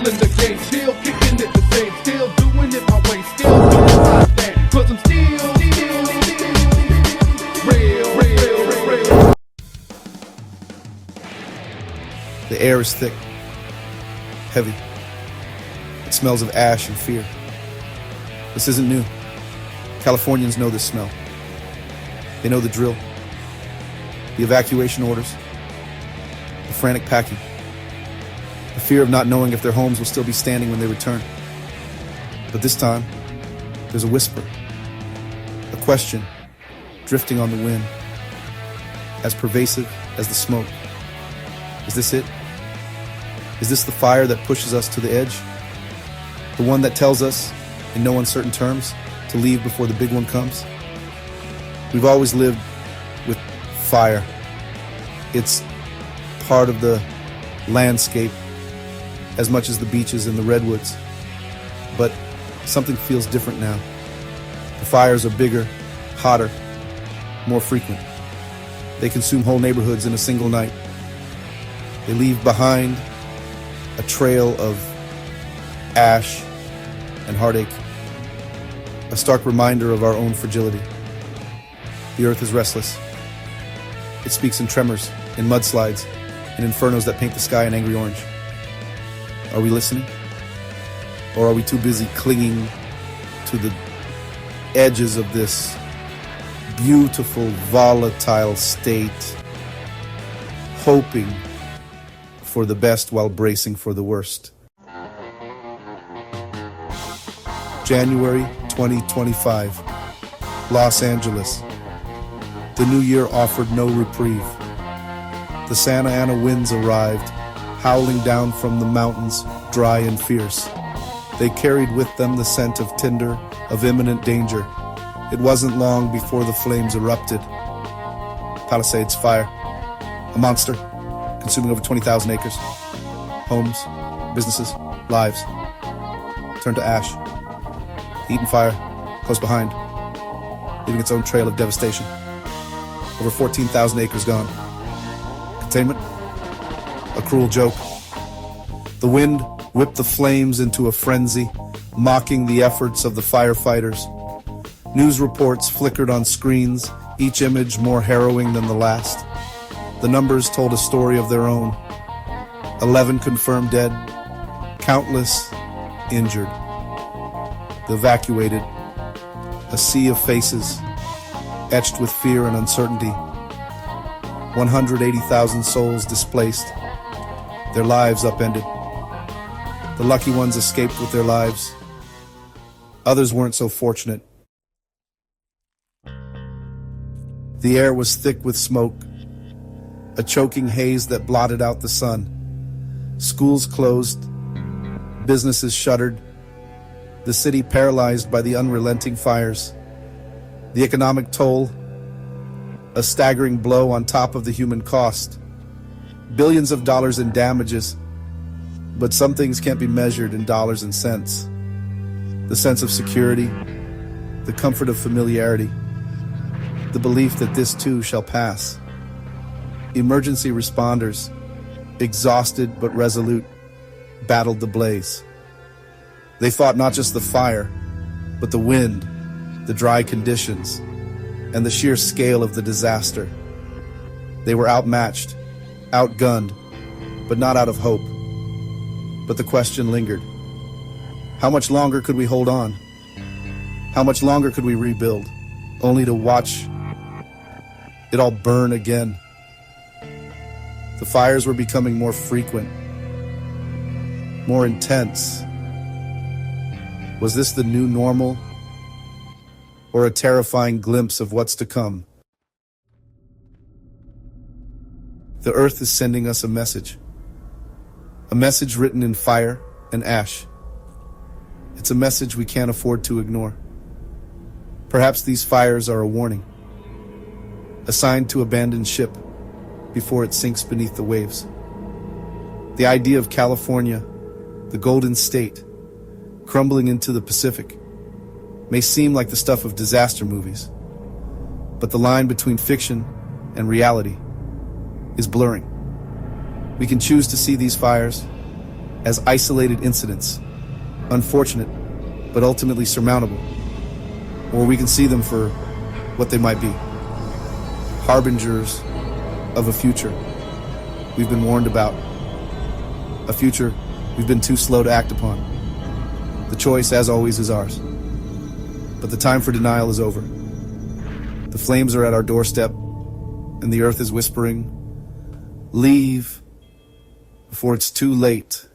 in the game, still kicking it the same, still doing it my way, still doing my thing, 'cause I'm still real. The air is thick, heavy. It smells of ash and fear. This isn't new. Californians know this smell. They know the drill, the evacuation orders, the frantic packing, the fear of not knowing if their homes will still be standing when they return. But this time, there's a whisper, a question drifting on the wind, as pervasive as the smoke. Is this it? Is this the fire that pushes us to the edge? The one that tells us, in no uncertain terms, to leave before the big one comes? We've always lived with fire. It's part of the landscape as much as the beaches and the redwoods. But something feels different now. The fires are bigger, hotter, more frequent. They consume whole neighborhoods in a single night. They leave behind a trail of ash and heartache, a stark reminder of our own fragility. The earth is restless. It speaks in tremors, in mudslides, in infernos that paint the sky an angry orange. Are we listening? Or are we too busy clinging to the edges of this beautiful, volatile state, hoping for the best while bracing for the worst? January 2025, Los Angeles. The new year offered no reprieve. The Santa Ana winds arrived, howling down from the mountains, dry and fierce. They carried with them the scent of tinder, of imminent danger. It wasn't long before the flames erupted. Palisades fire, a monster, consuming over 20,000 acres. Homes, businesses, lives, turned to ash. The Eaton fire, close behind, leaving its own trail of devastation. Over 14,000 acres gone. Containment? A cruel joke. The wind whipped the flames into a frenzy, mocking the efforts of the firefighters. News reports flickered on screens, each image more harrowing than the last. The numbers told a story of their own. 11 confirmed dead, countless injured. The evacuated, a sea of faces, etched with fear and uncertainty. 180,000 souls displaced, their lives upended. The lucky ones escaped with their lives. Others weren't so fortunate. The air was thick with smoke, a choking haze that blotted out the sun. Schools closed, businesses shuttered, the city paralyzed by the unrelenting fires. The economic toll, a staggering blow on top of the human cost. Billions of dollars in damages, but some things can't be measured in dollars and cents. The sense of security, the comfort of familiarity, the belief that this too shall pass. Emergency responders, exhausted but resolute, battled the blaze. They fought not just the fire, but the wind, the dry conditions, and the sheer scale of the disaster. They were outmatched, outgunned, but not out of hope. But the question lingered. How much longer could we hold on? How much longer could we rebuild, only to watch it all burn again? The fires were becoming more frequent, more intense. Was this the new normal, or a terrifying glimpse of what's to come? The earth is sending us a message written in fire and ash. It's a message we can't afford to ignore. Perhaps these fires are a warning, a sign to abandon ship before it sinks beneath the waves. The idea of California, the Golden State, crumbling into the Pacific, may seem like the stuff of disaster movies, but the line between fiction and reality is blurring. We can choose to see these fires, as isolated incidents, unfortunate, but ultimately surmountable. Or we can see them for what they might be, harbingers of a future we've been warned about, a future we've been too slow to act upon. The choice, as always, is ours. But the time for denial is over. The flames are at our doorstep, and the earth is whispering, "Leave before it's too late."